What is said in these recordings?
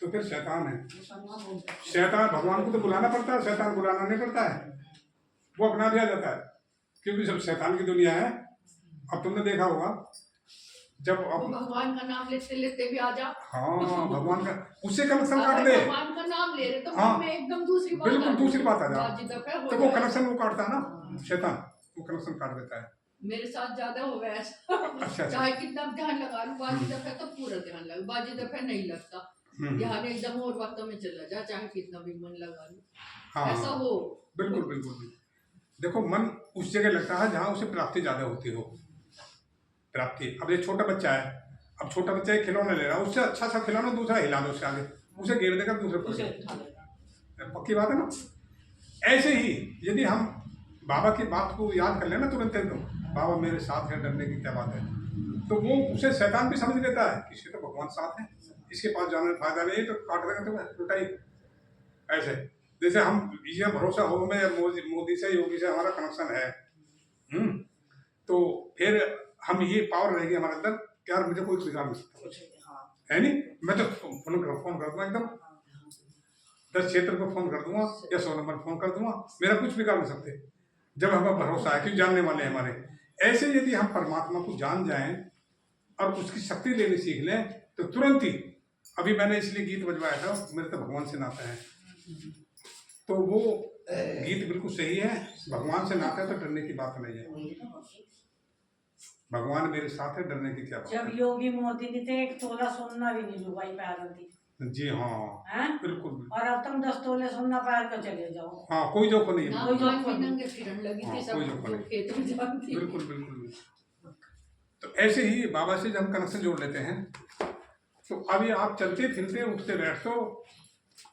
तो फिर शैतान है। शैतान भगवान को तो बुलाना पड़ता है, शैतान बुलाना नहीं पड़ता है, वो अपना भी आ जाता है, क्योंकि सब शैतान की दुनिया है। अब तुमने देखा होगा जब अब भगवान का नाम लेते लेते भी आ जा। हाँ भगवान का उससे कनेक्शन काट दे, भगवान का नाम ले रहे तो हाँ में एकदम दूसरी बात बिल्कुल दूसरी बात आ जा, तो वो जाए। कनेक्शन वो काटता है ना, शैतान वो कनेक्शन काट देता है। मेरे साथ ज्यादा हो गया ऐसा। अच्छा चाहे कितना ध्यान लगा लूं, बाजी दफे तो पूरा ध्यान लगा, बाजी दफे नहीं लगता ध्यान, एकदम और बातों में चला जा, चाहे कितना भी मन लगा लूं। हाँ ऐसा हो बिल्कुल बिल्कुल। देखो मन उस जगह लगता है जहाँ उसे प्राप्ति ज्यादा होती हो। प्राप्ति, अब एक छोटा बच्चा है, अब छोटा बच्चा एक खिलौना ले रहा है, उससे अच्छा सा खिलौना दूसरा हिला दो उसके आगे, उसे घेर देकर दूसरे पर, पक्की बात है ना। ऐसे ही यदि हम बाबा की बात को याद कर लेना तुरंत एकदम, बाबा मेरे साथ है, डरने की क्या बात है, तो वो उसे शैतान भी समझ लेता है कि इसके तो भगवान साथ है, इसके पास जाने में फायदा नहीं, तो काट देगा तो लुटाई। ऐसे जैसे हम ये भरोसा हो में मोदी से योगी से हमारा कनेक्शन है, तो फिर हम ये पावर रहेगी हमारे अंदर कि यार मुझे कोई बिगाड़ नहीं सकता है, नहीं मैं तो फोन कर दूंगा एकदम 10 क्षेत्र को फोन कर दूंगा या 100 नंबर फोन कर दूंगा, मेरा कुछ बिगाड़ नहीं सकते, जब हमें भरोसा है कि जानने वाले हैं हमारे। ऐसे यदि हम परमात्मा को जान जाएं और उसकी शक्ति लेनी सीख लें तो तुरंत ही, अभी मैंने इसलिए गीत बजवाया था, मेरे तो भगवान से नाता है, तो वो गीत बिल्कुल सही है, भगवान से नाता है तो डरने की बात नहीं है, भगवान मेरे साथ है, डरने की क्या बात। जब योगी मोदी ने तो 1 तोला सोना भी नहीं डुबाई पैर थी। जी हाँ बिल्कुल। और अब तुम 10 तोले सोना पैर कर चले जाओ, हाँ कोई जोखिम नहीं है, कोई जोखिम नहीं, फिरन लगी थी सब, कोई जोखिम नहीं, खेत में जाती। बिल्कुल बिल्कुल। तो ऐसे ही बाबा से जब हम कनेक्शन जोड़ लेते हैं, तो अभी आप चलते फिरते उठते बैठते हो,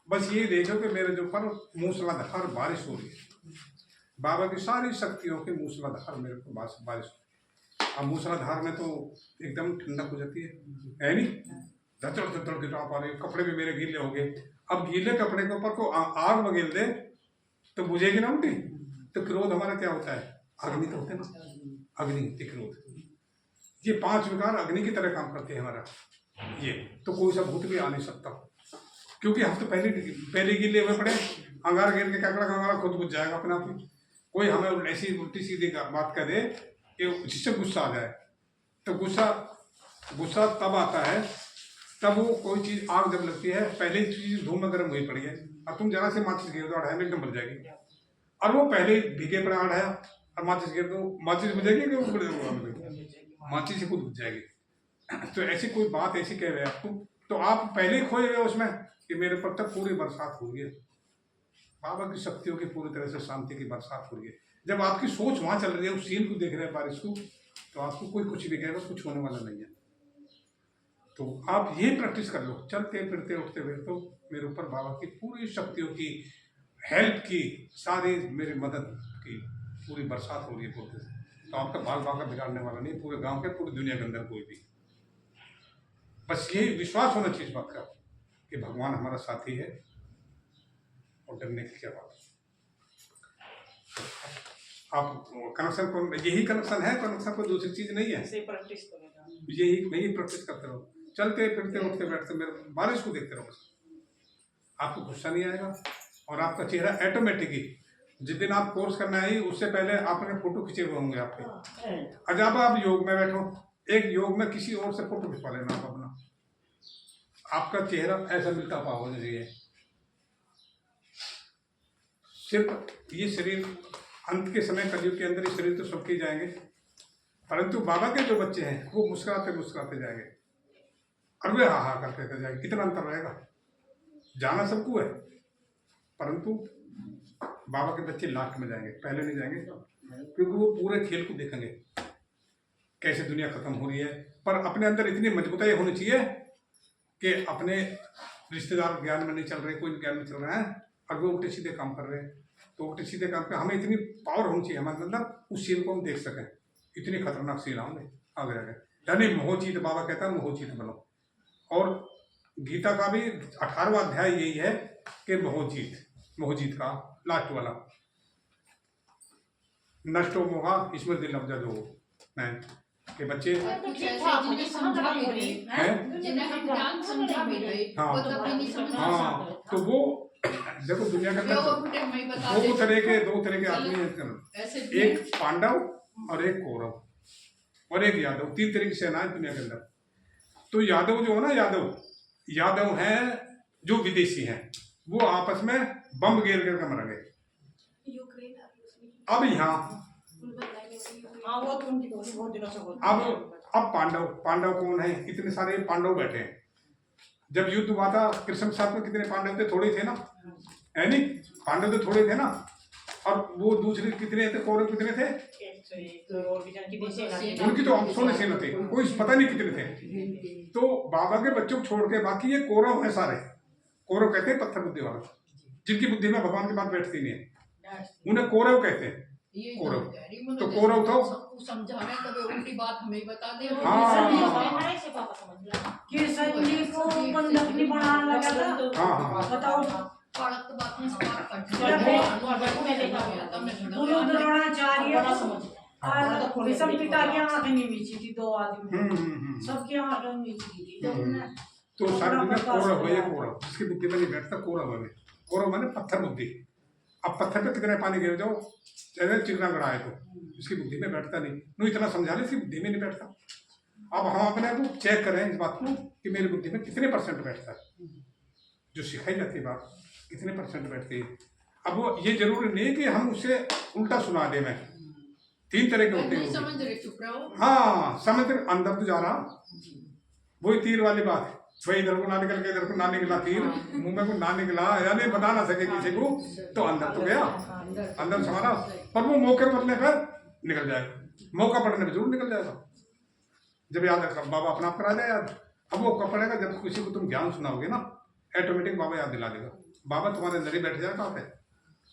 बस ये देखो कि मेरे जो पर मूसलाधार बारिश हो रही है, बाबा की सारी शक्तियों की मूसलाधार मेरे को बारिश हो रही है। अब मूसलाधार में तो एकदम ठंडक हो जाती है नहीं, धड़ गिरा पा रहे, कपड़े भी मेरे गीले हो गए। अब गीले कपड़े के ऊपर को आग बगेल दे तो बुझेगी ना उल्टी। तो क्रोध हमारा क्या होता है, अग्नि तो होते हैं ना, अग्नि क्रोध, ये 5 विकार अग्नि की तरह काम करते हैं हमारा, ये तो कोई सा भूत भी आ नहीं सकता, क्योंकि हम तो पहले गीले हुए पड़े, अंगार गिर के क्या अंगारा खुद बुझ जाएगा अपने आप ही। कोई हमें ऐसी उल्टी सीधी बात कर दे कि जिससे गुस्सा आ जाए, तो गुस्सा तब आता है तब वो कोई चीज आग जब लगती है, पहले ही चीज धूम में गर्म हुई पड़ी है, अब तुम जरा से माचिस गिर दो अढ़ाई में एकदम बन जाएगी, और वो पहले ही भीगे पड़ा अढ़ाया और माचिस गिर दो, माचिस बुझेगी कि वो माचिस से खुद बुझ जाएगी। तो ऐसी कोई बात ऐसी कह रहे हैं आपको, तो आप पहले ही खोए गए उसमें कि मेरे पर तक पूरी बरसात हो रही है, बाबा की शक्तियों की पूरी तरह से शांति की बरसात हो रही है। जब आपकी सोच वहां चल रही है, उस सीन को देख रहे हैं बारिश को, तो आपको कोई कुछ भी कहेगा कुछ होने वाला नहीं है। तो आप ये प्रैक्टिस कर लो, चलते फिरते उठते बैठते, तो मेरे ऊपर बाबा की पूरी शक्तियों की हेल्प की, सारी मेरी मदद की पूरी बरसात हो रही है पूरे से, तो आपका बाल बागा बिगाड़ने वाला नहीं, पूरे गांव के पूरी दुनिया के अंदर कोई भी। बस यही विश्वास होना चाहिए इस बात का कि भगवान हमारा साथी है और डरने की क्या बात। आप कनेक्शन को, यही कनेक्शन है, कनेक्शन को दूसरी चीज नहीं है, यही प्रैक्टिस करते रहो, चलते फिरते उठते बैठते मेरे बारिश को देखते रहो, बस आपको गुस्सा नहीं आएगा और आपका चेहरा ऑटोमेटिकली, जिस दिन आप कोर्स करना है उससे पहले आपने फोटो खींचे हुए होंगे आपके। अब आप योग में बैठो, एक योग में किसी और से फोटो खिंचवा लेना आप अपना, आपका चेहरा ऐसा मिलता हुआ होना चाहिए। सिर्फ ये शरीर अंत के समय कलयुग के अंदर, ये शरीर तो सबके जाएंगे, परंतु बाबा के जो बच्चे हैं वो मुस्कुराते मुस्कुराते जाएंगे और वे हा हा करते जाएंगे। कितना अंतर रहेगा, जाना सबको है, परंतु बाबा के बच्चे लास्ट में जाएंगे, पहले नहीं जाएंगे, क्योंकि वो पूरे खेल को देखेंगे कैसे दुनिया खत्म हो रही है। पर अपने अंदर इतनी मजबूताई होनी चाहिए कि अपने रिश्तेदार ज्ञान में नहीं चल रहे, कोई ज्ञान में चल रहा है और वो उल्टे सीधे काम कर रहे हैं, तो उल्टे सीधे काम पे हमें इतनी पावर होनी चाहिए हमारे अंदर, उस सीन को हम देख सकें। इतनी खतरनाक सीन होंगे आगे आगे, यानी मोहजीत, बाबा कहता है मोहजीत बनो। और गीता का भी 18वां अध्याय यही है कि मोहजीत का लास्ट वाला, नष्टो मोहा इसमें दिल लफ्जा जो नहीं, कि बच्चे कुछ ऐसे जिन्हें समझा भी रहे हैं। जिन्हें हम ज्ञान समझा भी रहे हाँ। वो तब भी नहीं समझ हाँ, तो वो देखो दुनिया के अंदर दो तरह के आदमी हैं। ऐसे एक पांडव और एक कौरव और एक यादव, 3 तरह की सेना है दुनिया के अंदर। तो यादव जो है ना, यादव हैं जो विदेशी हैं, वो आपस में बम गिर गिर कर मर गए। अब यहाँ हाँ वो तो उनकी बहुत दिनों से होती है। अब पांडव कौन है? इतने सारे पांडव बैठे हैं। जब युद्ध हुआ था कृष्ण के साथ में कितने पांडव थे? थोड़े थे ना, है नहीं? पांडव तो थोड़े थे ना। और वो दूसरे कितने थे? कौरव कितने थे? उनकी तो अमसों सेना थे, कोई पता नहीं कितने थे। तो बाबा के बच्चों को छोड़ के बाकी ये कौरव है सारे। कौरव कहते हैं पत्थर बुद्धि वाला, जिनकी बुद्धि में भगवान की बात बैठती नहीं है, उन्हें कौरव कहते हैं। कौरव तो कौरव तो समझा रहे कभी उल्टी बात हमें बता दे। कृष्ण जी को बंधक नहीं बनाने लगा था। हाँ बताओ द्रोणाचार्य और विषम पिता की आंख नहीं मीची थी, 2 आदमी सबकी आंख मीची थी। तो सारी दुनिया कौरव है। ये कौरव जिसकी बुद्धि में नहीं बैठता कौरव है। कौरव माने पत्थर बुद्धि। अब पत्थर पे कितने पानी गिर जाओ, चाहे चिकना गड़ा है, तो इसकी बुद्धि में बैठता नहीं। नो इतना समझा ले, इसकी बुद्धि में नहीं बैठता। अब हम अपने को चेक करें इस बात को कि मेरी बुद्धि में कितने % बैठता है, जो सिखाई जाती है बात कितने % बैठती है। अब वो ये जरूरी नहीं कि हम उसे उल्टा सुना दे। मैं 3 तरह के होते हैं। समझ रहे, चुप रहो। हाँ समझ अंदर तो जा रहा, वही तीर वाली बात है। वही इधर को ना निकल के इधर को ना निकला तीर, मुंह में को ना निकला, यानी बता ना सके किसी को, तो अंदर तो गया, अंदर समारा। पर वो मौके पड़ने पर निकल जाएगा, मौका पड़ने पर जरूर निकल जाएगा। जब याद रखा बाबा अपना करा जाए याद। अब वो कब पड़ेगा? जब किसी को तुम ज्ञान सुनाओगे ना, ऑटोमेटिक बाबा याद दिला देगा। बाबा तुम्हारे अंदर ही बैठ जाएगा।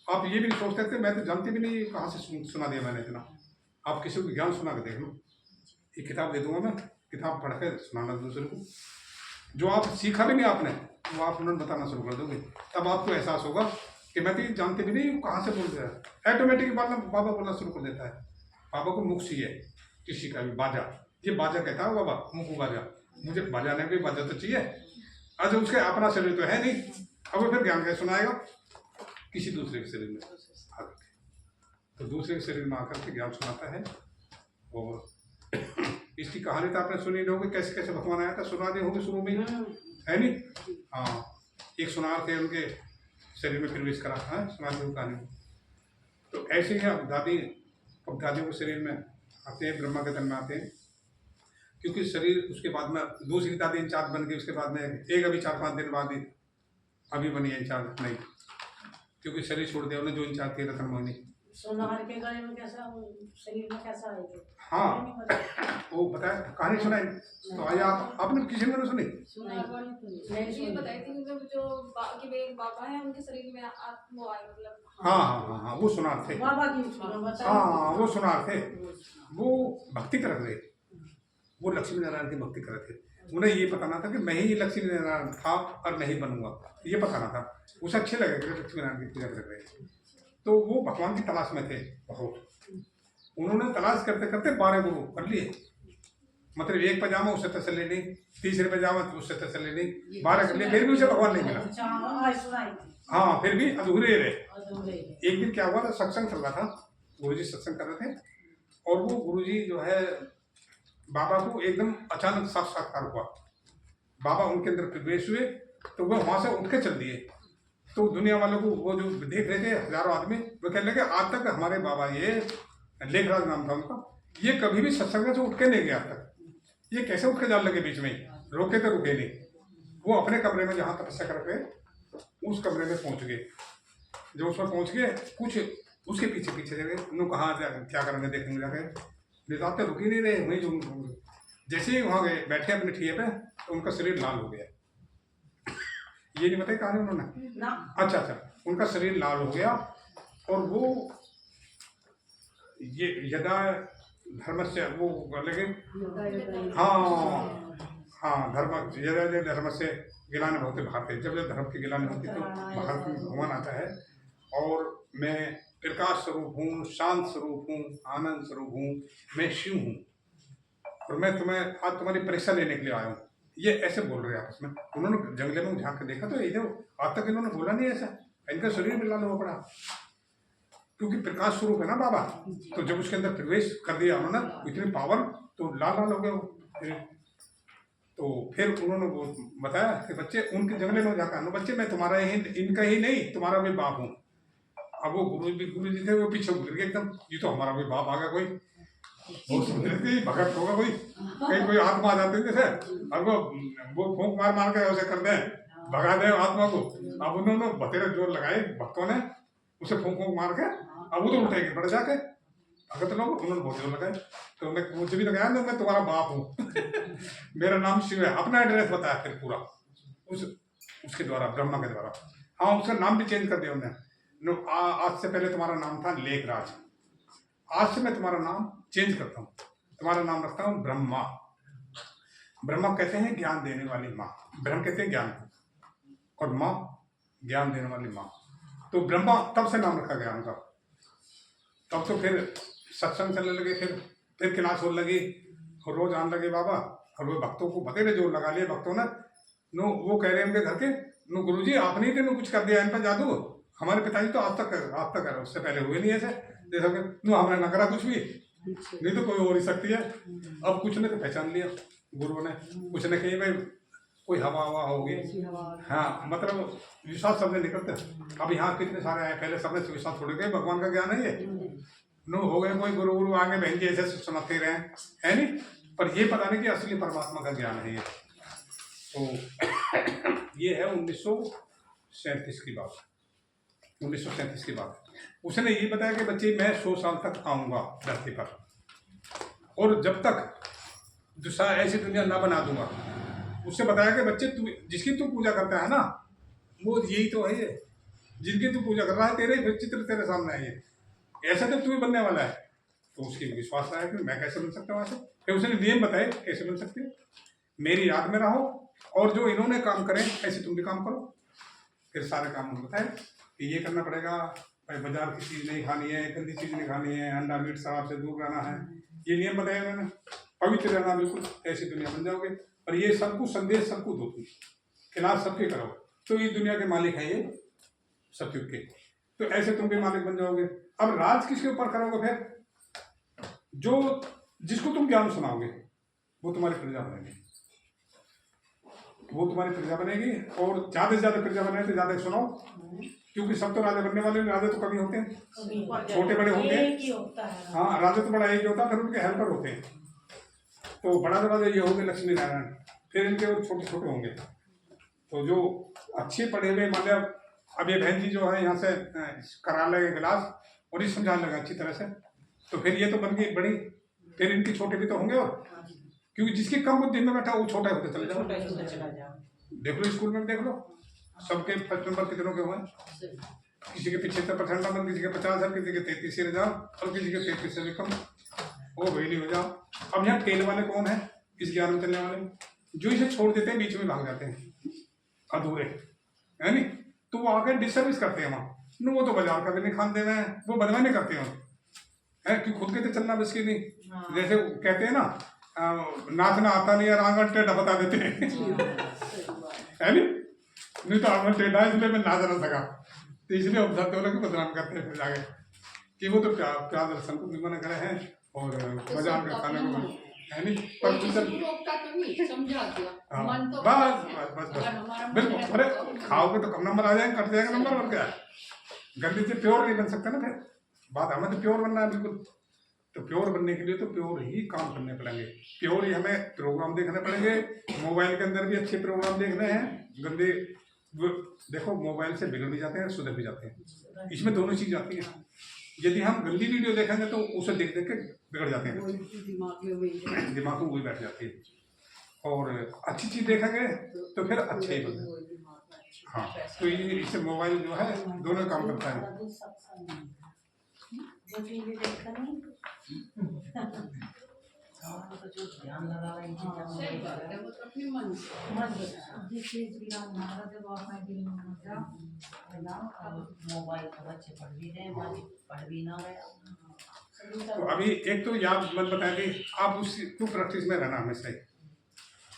आप ये भी नहीं सोचते थे, मैं तो जानती भी नहीं कहाँ से सुना दिया मैंने इतना। आप किसी को ज्ञान सुना के देख लो, एक किताब दे दूंगा मैं, किताब पढ़ के सुनाना दूसरे को। जो आप सीखा भी नहीं आपने, वो आप उन्होंने बताना शुरू कर दोगे, तब आपको एहसास होगा कि मैं तो ये जानते भी नहीं कहाँ से बोल रहा है। ऑटोमेटिक बाबा बोलना शुरू कर देता है। बाबा को मुख चाहिए, किसी का भी बाजा, ये बाजा कहता है बाबा, मुख बाजा। मुझे बजाने भी बाजा तो चाहिए। अच्छा उसके अपना शरीर तो है नहीं, अब वो फिर ज्ञान कैसे सुनाएगा? किसी दूसरे के शरीर में आकर, तो दूसरे के शरीर में आकर के ज्ञान सुनाता है। और इसकी कहानी तो आपने सुनी होगी, कैसे कैसे भगवान आया था, सुना दी होगी शुरू में, है नहीं? हाँ, एक सुनार थे, उनके शरीर में प्रवेश करा था, सुना दी कहानी। तो ऐसे ही अब दादियों के शरीर में आते हैं, ब्रह्मा के तन में आते हैं, क्योंकि शरीर उसके बाद में दूसरी दादी इंचार्ज बन गई। उसके बाद में एक अभी 4-5 दिन बाद ही अभी बनी है इंचार्ज नहीं, क्योंकि शरीर छोड़ दिया उन्हें जो इंचार्ज थी रतन मोहिनी। सोनार के गले में कैसा, शरीर में कैसा है? हाँ वो बताया, कहानी सुनाई तो आइए आपने किसी ने सुनी? ये बताई थी मतलब जो बाबा है उनके शरीर में वो आए मतलब। हाँ वो सुनार थे। बाबा की हाँ वो सुनार थे, वो भक्ति कर रहे थे, वो लक्ष्मी नारायण की भक्ति कर रहे थे। उन्हें ये बताना था कि मैं ही लक्ष्मी नारायण था और मैं ही बनूंगा, ये बताना था। उसे अच्छे लगे कि लक्ष्मी नारायण की पूजा कर रहे थे, तो वो भगवान की तलाश में थे बहुत। उन्होंने तलाश करते करते 12 गुरु कर लिए। मतलब एक पजामा उससे तसल्ली नहीं, तीसरे पजामा उससे तसल्ली नहीं, 12 कर लिए, फिर भी उसे भगवान नहीं मिला। हाँ फिर भी अधूरे रहे। एक दिन क्या हुआ था, सत्संग चल रहा था, गुरुजी सत्संग कर रहे थे, और वो गुरुजी जो है बाबा को एकदम अचानक साक्षात्कार हुआ। बाबा उनके अंदर प्रवेश हुए, तो वो वहां से उठ के चल दिए। तो दुनिया वालों को वो जो देख रहे थे हजारों आदमी, वो कहने लगे आज तक हमारे बाबा, ये लेखराज नाम था उनका, ये कभी भी सत्संग से उठ के नहीं गया तक। ये कैसे उठ के जाने लगे? बीच में रोके तो रुके नहीं। वो अपने कमरे में जहाँ तपस्या कर रहे उस कमरे में पहुंच गए। जब उसमें पहुंच गए, कुछ उसके पीछे पीछे गए, उन्होंने कहा क्या करेंगे देखने जाके, निजाते रुक ही नहीं रहे। वहीं जो जैसे ही वहाँ गए बैठे अपने ठिये पे, तो उनका शरीर लाल हो गया। ये नहीं बताया कहानी उन्होंने ना? अच्छा, उनका शरीर लाल हो गया, और वो ये यदा धर्म से वो लगे, हाँ धर्म से गिलाने होते भारत। जब धर्म की गिलानी होती तो भारत में भगवान आता है, और मैं प्रकाश स्वरूप हूँ, शांत स्वरूप हूँ, आनंद स्वरूप हूँ, मैं शिव हूँ। और मैं तुम्हें आज तुम्हारी परीक्षा लेने के लिए आया हूँ, ये ऐसे बोल रहे हैं आपस में। उन्होंने जंगले में झांक के देखा तो ये आज तक इन्होंने बोला नहीं ऐसा, इनका शरीर भी लाल हुआ पड़ा, क्योंकि प्रकाश स्वरूप है ना बाबा। तो जब उसके अंदर प्रवेश कर दिया उन्होंने, इतनी पावर, तो लाल लाल हो गया वो। तो फिर उन्होंने वो बताया कि बच्चे उनके जंगले में जाकर, बच्चे मैं तुम्हारा ही, इनका ही नहीं तुम्हारा भी बाप हूँ। अब वो गुरु जी थे, वो पीछे गिर गए एकदम, ये तो हमारा भी बाप आ गया कोई, वो समझ रहे थे भगत होगा कोई, कहीं कोई आत्मा आ जाती है जैसे, और वो फूंक मार मार के ऐसे कर दे, भगा दे आत्मा को। अब उन्होंने बतेरे जोर लगाए भक्तों ने, उसे फूंक फूंक मार के, अब वो तो उठेगी पड़ जाके भगत लोग, उन्होंने बहुत जोर लगाए। तो मैं मुझे भी लगाया ना, मैं तुम्हारा बाप हूँ मेरा नाम शिव है, अपना एड्रेस बताया फिर पूरा उसके द्वारा, ब्रह्मा के द्वारा। हाँ, उसका नाम भी चेंज कर दिया उन्होंने। आज से पहले तुम्हारा नाम था लेखराज, आज से मैं तुम्हारा नाम चेंज करता हूँ, तुम्हारा नाम रखता हूँ ब्रह्मा। ब्रह्मा कहते हैं ज्ञान देने वाली माँ, ब्रह्म कहते हैं ज्ञान को, और माँ ज्ञान देने वाली माँ। तो ब्रह्मा तब से नाम रखा गया उनका। तब तो फिर सत्संग चलने लगे, फिर क्लास होने लगी, और रोज आने लगे बाबा, और वो भक्तों को बतेरे जोर लगा लिए भक्तों ने। नो वो कह रहे हैं उनके घर के, नो गुरुजी आपने ही कुछ कर दिया इन पर जादू, हमारे पिताजी तो आज तक उससे पहले हुए नहीं ऐसे, जैसा कि नो हमने न करा कुछ भी, नहीं तो कोई और ही सकती है। अब कुछ ने तो पहचान लिया गुरुओं ने, कुछ ने कही भाई कोई हवा होगी, हाँ, मतलब विश्वास सबने निकलते। अब यहाँ कितने सारे आए, पहले सबने विश्वास छोड़ गए, भगवान का ज्ञान है ये, नो हो गए कोई गुरु आगे बहन जी ऐसे सुनाते रहे, है नहीं, पर ये पता नहीं कि असली परमात्मा का ज्ञान है ये। तो ये है 1937 की बात, 1937 की बात। उसने ये बताया कि बच्चे मैं 100 साल तक आऊँगा धरती पर, और जब तक दूसरा ऐसी दुनिया ना बना दूंगा। उससे बताया कि बच्चे तू जिसकी तू पूजा करता है ना, वो यही तो है ये, जिनकी तू पूजा कर रहा है, तेरे ही चित्र तेरे सामने है ये, ऐसा तो तू ही बनने वाला है। तो उसकी विश्वास आया कि मैं कैसे बन सकता हूँ ऐसे। फिर उसने नियम बताए कैसे बन सकते हो, मेरी याद में रहो, और जो इन्होंने काम करें ऐसे तुम भी काम करो। फिर सारे काम उन्होंने बताए कि ये करना पड़ेगा, भाई बाजार की चीज़ नहीं खानी है, गंदी चीज़ नहीं खानी है, अंडा मीट शराब से दूर रहना है, ये नियम बताया उन्होंने, पवित्र रहना बिल्कुल, ऐसी दुनिया बन जाओगे। और ये सबको संदेश सबको दो, तुम खिलाफ सबके करो, तो ये दुनिया के मालिक हैं ये सतयुग के, तो ऐसे तुम भी मालिक बन जाओगे। अब राज किसके ऊपर करोगे फिर, जो जिसको तुम ज्ञान सुनाओगे वो तुम्हारी प्रजा बनेगी, वो तुम्हारी प्रजा बनेगी, और ज़्यादा से ज़्यादा प्रजा बने तो ज़्यादा सुनाओ, क्योंकि सब तो राजा बनने वाले, राजा तो कभी होते हैं, छोटे बड़े होते हैं। हाँ, राजा तो बड़ा एक ही होता है, फिर उनके हेल्पर होते हैं। तो बड़ा राजा ये होंगे लक्ष्मी नारायण, फिर इनके वो छोटे छोटे होंगे। तो जो अच्छे पढ़े हुए, मान लिया अब ये बहन जी जो है यहाँ से करा लेंगे क्लास, और ये समझा लेगा अच्छी तरह से, तो फिर ये तो बन गई बड़ी, फिर इनके छोटे भी तो होंगे, और क्योंकि जिसकी कम बुद्धि में बैठा वो छोटा होते चले जाओ। देख लो स्कूल में, देख लो सबके फर्स्ट नंबर कितनों के हुए, किसी के 75% नंबर, किसी के 50,000, किसी के 33,000, और किसी के 33 से भी कम, वो वही नहीं हो जाओ। अब यहाँ टेल वाले कौन है इस ज्ञान में चलने वाले, जो इसे छोड़ देते हैं, बीच में भाग जाते हैं अधूरे, है नहीं, तो वो आकर डिसर्विस करते हैं वहाँ, वो तो बाजार का भी नहीं खान दे रहे हैं, वो बदमानी करते हैं है कि खुद के तो चलना बस की नहीं। जैसे कहते हैं ना, नाचना आता नहीं है, आंगन टेढ़ा बता देते हैं है नहीं तो आंगन टेढ़ा है इसलिए मैं नाच ना सका, तो इसलिए हम सब लोग बदनाम करते हैं फिर जाके कि वो तो प्यार दर्शन को भी मना करे हैं, और बाजार का खाने को है नहीं, पर रोकता तो नहीं, समझा दिया मन तो बस बिल्कुल। अरे खाओगे तो कम नंबर आ जाएंगे, कट जाएगा नंबर, और क्या गंदी से प्योर नहीं बन सकता ना, फिर बात हमें तो प्योर बनना है बिल्कुल। तो प्योर बनने के लिए तो प्योर ही काम करने पड़ेंगे, प्योर ही हमें प्रोग्राम देखने पड़ेंगे। मोबाइल के अंदर भी अच्छे प्रोग्राम देखने हैं, गंदे देखो मोबाइल से बिगड़ भी जाते हैं, सुधर भी जाते हैं, इसमें दोनों चीज़ आती है। यदि हम गंदी वीडियो देखेंगे तो उसे देख देख के बिगड़ जाते हैं, दिमाग में वही बैठ जाती है, और अच्छी चीज़ देखेंगे तो फिर अच्छे ही बनते। हाँ, तो ये इससे मोबाइल जो है दोनों काम करता है। ध्यान लगा रहे मोबाइल तो बच्चे पढ़ भी रहे, पढ़ भी ना गया। तो अभी एक तो याद मत बताया कि आप उस टू प्रैक्टिस में रहना हमेशा ही।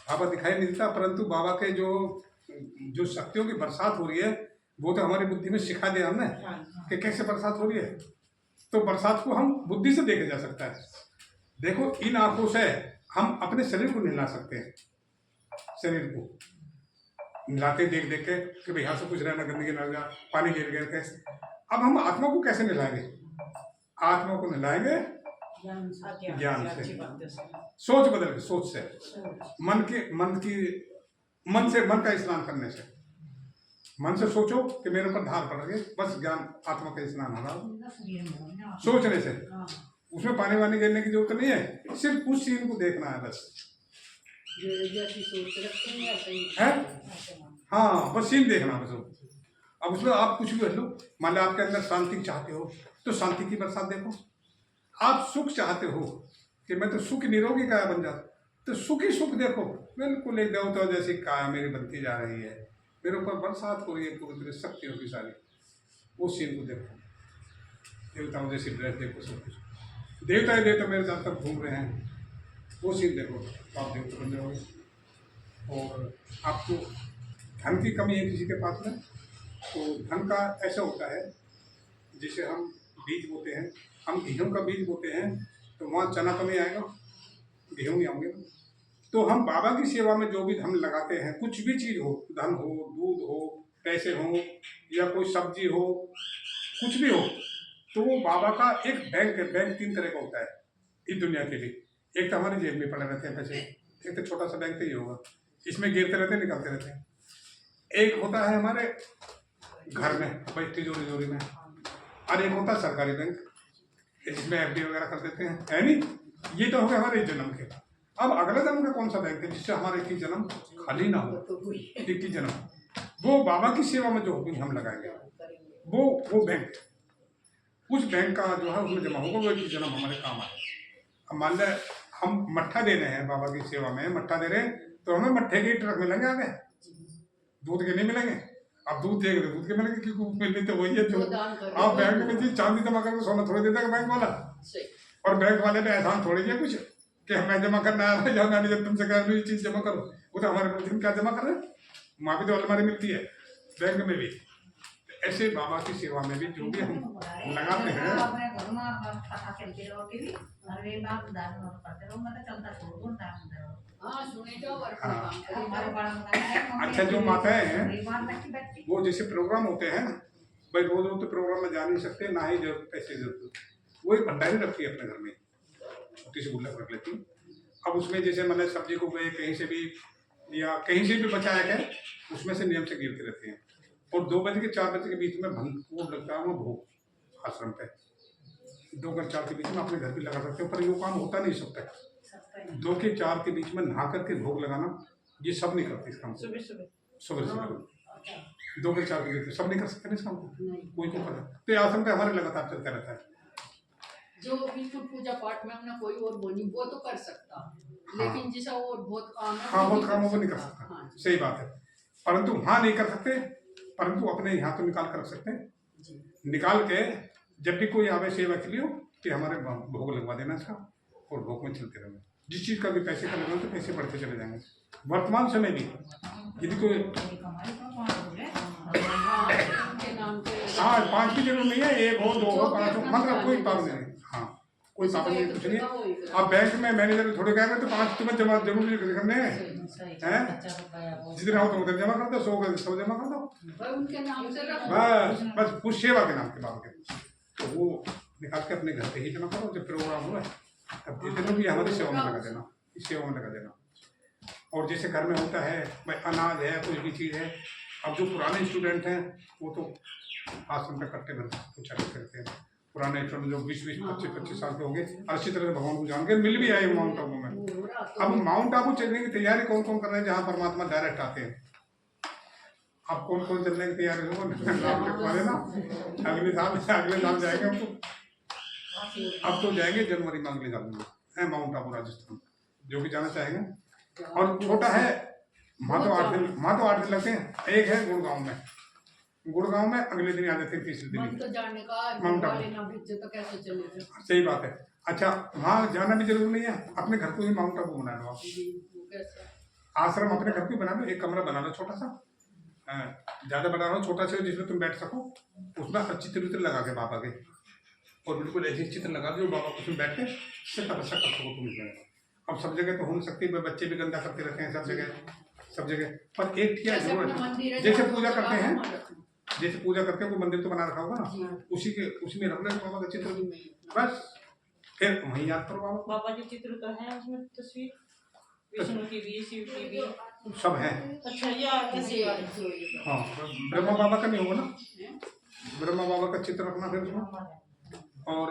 बाबा दिखाई नहीं देता, परंतु बाबा के जो शक्तियों की बरसात हो रही है वो तो हमारी बुद्धि में सिखा दिया हमने कि कैसे बरसात हो रही है। तो बरसात को हम बुद्धि से देखा जा सकता है। देखो, इन आंखों से हम अपने शरीर को नहला सकते हैं, शरीर को नहलाते देख देख के कि भाई यहाँ से कुछ रहना, गंदगी ना जा, पानी गिर गया कैसे। अब हम आत्मा को कैसे नहलाएंगे? आत्मा को नहलाएंगे ज्ञान से, सोच बदल के, सोच से, मन से, मन का स्नान करने से। मन से सोचो कि मेरे ऊपर धार पड़ रही है, बस ज्ञान आत्मा का स्नान हो रहा। सोचने से उसमें पानी वानी गिरने की जरूरत नहीं है, सिर्फ उस सीन को देखना है बस। जैसी सोच रखते हैं ऐसा ही है, हाँ, बस सीन देखना है बस। अब उसमें आप कुछ भी कर लो। मान लो आपके अंदर शांति चाहते हो तो शांति की बरसात देखो। आप सुख चाहते हो कि मैं तो सुख निरोगी काया बन जाता, तो सुखी सुख देखो। बिल्कुल एक देवता जैसी काया मेरी बनती जा रही है, मेरे ऊपर बरसात हो रही है पूरी शक्तियों की सारी। वो सीन को देखो, देवताओं जैसी ड्रेस देखो, सब कुछ देवता ही देवता मेरे साथ तक घूम रहे हैं, वो सीन देखो तो आप देवता बन जाओगे। और आपको धन की कमी है किसी के पास में, तो धन का ऐसा होता है जैसे हम बीज बोते हैं, हम गेहूँ का बीज बोते हैं तो वहाँ चना तो नहीं आएगा, गेहूँ नहीं आएंगे। तो हम बाबा की सेवा में जो भी हम लगाते हैं, कुछ भी चीज़ हो, धन हो, दूध हो, पैसे हो, या कोई सब्जी हो, कुछ भी हो, तो वो बाबा का एक बैंक है। बैंक 3 तरह का होता है इस दुनिया के लिए। एक तो हमारी जेब में पड़े रहते हैं पैसे, एक तो छोटा सा बैंक तो ये होगा, इसमें गिरते रहते हैं, निकलते रहते हैं। एक होता है हमारे घर में भाई तिजोरी में, और एक होता है सरकारी बैंक जिसमें FD वगैरह कर देते हैं, है नहीं। ये तो हो गया हमारे जन्म के। अब अगले जन्म का कौन सा बैंक है जिससे हमारे 21 जन्म खाली ना हो? 21 जन्म वो बाबा की सेवा में जो हम लगाएंगे वो बैंक, उस बैंक का जो है उसमें जमा होगा, वो 21 जन्म हमारे काम आए। अब मान लें हम मट्ठा दे रहे हैं बाबा की सेवा में, मट्ठा दे रहे हैं तो हमें मट्ठे के ट्रक मिलेंगे आगे, दूध के नहीं मिलेंगे। अब दूध देंगे तो दूध के मिलेंगे, क्योंकि मिलने तो वही है जो आप बैंक में जी चांदी जमा करके सोना थोड़ी देता है बैंक वाला। और बैंक वाले ने एहसान थोड़ी किया कुछ कि मैं जमा करना आया या मैनेजर तुमसे कह रही चीज़ जमा करो, वो तो हमारे प्रतिदिन क्या जमा कर रहे हैं, वहाँ भी तो अलमारी मिलती है, बैंक में भी। ऐसे बाबा की सेवा में भी जो भी हम लगाते हैं, अच्छा जो माताएं हैं वो जैसे प्रोग्राम होते हैं भाई, रोज रोज तो प्रोग्राम में जा नहीं सकते, ना ही जरूरत पैसे जरूरत, वो एक भंडारी रखती है अपने घर में, छोटी सी गुल्लक रख लेती। अब उसमें जैसे मैंने सब्जी को गए कहीं से भी या कहीं से भी बचाया गया, उसमें से नियम से गिरते रहते हैं। और 2 बजे के 4 बजे के बीच में भोग लगता है, वो भोग आश्रम पे 2 और 4 के बीच में अपने घर भी लगा सकते हो, पर ये काम होता नहीं सकता। 2 के 4 के बीच में नहा करके भोग लगाना ये सब नहीं करते इस काम को। सुबह 2 के 4 के बीच में सब नहीं कर सकते इस काम को, कोई को करता। तो ये आश्रम पे हमारे लगातार चलता रहता है। जो बिल्कुल पूजा पाठ में हमने कोई और बोली वो तो कर सकता, लेकिन जिसे और बहुत काम है, हाँ वो काम वो नहीं कर सकता। हाँ, सही बात है, परंतु वहाँ नहीं कर सकते, परंतु अपने यहाँ तो निकाल कर रख सकते हैं। निकाल के जब भी कोई आवे सेवा के लिए कि हमारे भोग लगवा देना इसका, और भोग में चलते रहेंगे। जिस चीज़ का भी पैसे का लगना तो पैसे बढ़ते चले जाएंगे। वर्तमान समय भी यदि कोई हाँ 5 की जरूरत नहीं है, 1 हो 2 हो 5 हो, मतलब कोई पाबंदी नहीं। हाँ कोई पाबंदी कुछ नहीं। अब बैंक में मैनेजर थोड़े कहेंगे तो 5 तुम्हें जमा जरूर करने हैं, जितने हो तुम उधर जमा कर दो, 100 जमा कर दो, बस उस सेवा के नाम के बाबा के, तो वो निकाल के अपने घर पे ही जमा करो। जब प्रोग्राम हुआ तब जितने भी हमारी सेवा में लगा देना, इस सेवा में लगा देना। और जैसे घर में होता है भाई अनाज है, कोई भी चीज़ है, अब जो पुराने स्टूडेंट हैं वो तो आश्रम पे कट्टे भर पूछा करते हैं। पुराने स्टूडेंट जो 20-25 साल के हो गए, अच्छी तरह से भगवान को जान के मिल भी आए माउंट आबू में। अब माउंट आबू चलने की तैयारी कौन कौन कर रहे हैं, जहाँ परमात्मा डायरेक्ट आते हैं। अब कौन कौन चलने की तैयारी हो नाम लिखवा देना, अगले साल जाएंगे हम तो। अब तो जाएंगे जनवरी में, अगले साल है माउंट आबू राजस्थान, जो भी जाना चाहेंगे। और छोटा है वहाँ तो 8 दिन लगते हैं। एक है गुड़गांव में, गुड़गांव में अगले दिन आ जाते हैं, तीसरे दिन मन ही। तो जाने का माउंट आबू। वाले ना भेजे तो कैसे चले थे सही बात है। अच्छा, वहाँ जाना भी जरूरी नहीं है, अपने घर को ही माउंट आबू बना लो आप। वो कैसे आश्रम अपने घर को ही बना लो, एक कमरा बना लो छोटा सा, ज्यादा बना लो, छोटा सा जिसमें तुम बैठ सको, उसमें चित्र वित्र लगा के बाबा के, और बिल्कुल ऐसे चित्र लगा दो बाबा उसमें बैठ के से तपस्या कर सको तुम इसमें। अब सब जगह तो हो नहीं सकती, बच्चे भी गंदा करते रहते हैं सब जगह, पर एक किया जैसे जरूर अपना है। मंदिर है जैसे जहाँ पूजा वो करते जगह हैं, वहाँ रखना। जैसे पूजा करते हैं कोई मंदिर तो बना रखा होगा जी। ना, उसी में रख लो बाबा का चित्र, बस फिर वहीं याद करो बाबा। बाबा के चित्र तो है उसमें, तस्वीर विष्णु की भी, शिव की भी। सब है। अच्छा, ये ऐसी बात है। हाँ, ब्रह्मा बाबा का नहीं होगा ना, ब्रह्मा बाबा का चित्र रखना फिर उसमें, और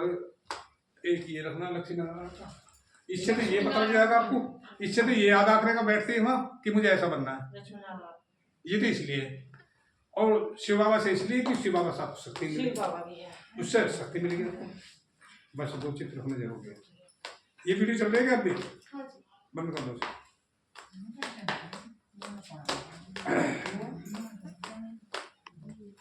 एक ये रखना लक्ष्मी नारायण का। इससे तो ये पता जाएगा आपको, इससे तो ये याद आखिर का बैठते ही वहाँ कि मुझे ऐसा बनना है, ये तो इसलिए। और शिव बाबा से इसलिए कि शिव बाबा साथ शक्ति मिली, शिव बाबा की है। उससे शक्ति मिलेगी आपको। बस 2 चित्र होने जरूरी है। ये वीडियो चल रही है क्या अभी? हाँ जी। बंद कर दो।